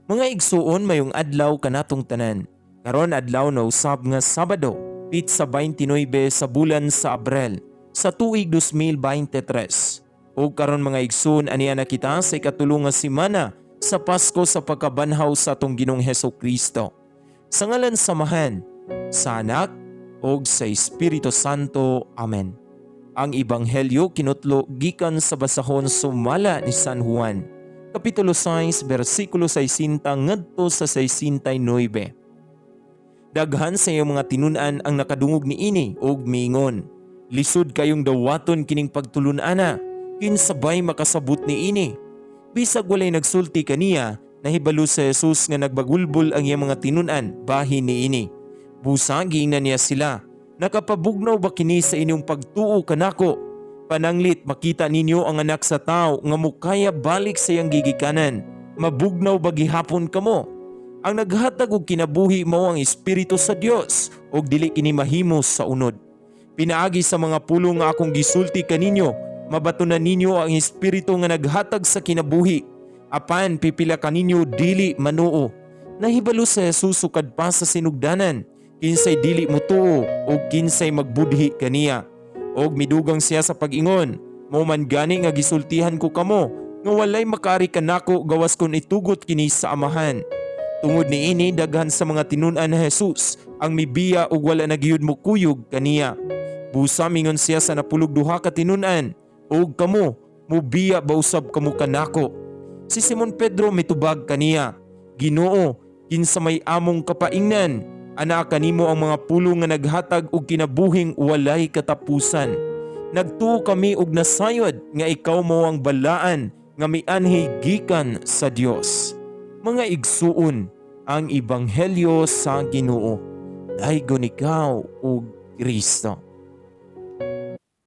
Mga igsuon mayong adlaw kanatong tanan. Karon adlaw na usab nga Sabado, pitsa 29 sa bulan sa Abril sa tuig 2023. O karon mga igsoon aniya na kita sa ikatulong nga semana sa Pasko sa pagkabanhaw sa atong Ginoong Hesukristo. Sa ngalan samahan sa Anak ug sa Espiritu Santo. Amen. Ang Ebanghelyo kinutlo gikan sa basahon sumala ni San Juan. Kapitulo 6, versikulo 60 ngadto sa 69. Daghan sa iyong mga tinun-an ang nakadungog ni ini og miingon, lisod kayong dawaton kining pagtulun-ana, kinsabay makasabot ni ini. Bisag walay nagsulti kaniya, nahibalo sa Jesus nga nagbagulbol ang iyang mga tinun-an bahin ni ini. Busaging na niya sila, nakapabugnaw ba kini sa inyong pagtuo kanako? Pananglit makita ninyo ang anak sa tao nga mukaya balik sa iyang gigikanan. Mabugnaw ba gihapon kamo? Ang naghatag og kinabuhi mao ang Espiritu sa Dios ug dili kini mahimos sa unod. Pinaagi sa mga pulong nga akong gisulti kaninyo, mabatunan ninyo ang Espiritu nga naghatag sa kinabuhi. Apan pipila kaninyo dili manuo. Nahibalo sa Jesus sukad pa sa sinugdanan, kinsay dili motuo ug kinsay magbudhi kaniya. Og midugang siya sa pag-ingon, mo man gani nga gisultihan ko kamo, nga walay makaari kanako gawas kon itugot kini sa amahan. Tungod ni ini daghan sa mga tinun-an na Jesus ang mibiya ug wala nagyud mo kuyog kaniya. Busa mingon siya sa napulog duha ka tinun-an, og kamo mubiya ba usab kamo kanako? Si Simon Pedro mitubag kaniya, Ginoo, kinsa may among kapaingnan, ana kanimo ang mga pulong nga naghatag og kinabuhing walay katapusan. Nagtuo kami og nasayod nga ikaw mao ang balaan nga mianhi gikan sa Dios. Mga igsuon, ang Ebanghelyo sa Ginoo. Daygon ikaw og Kristo.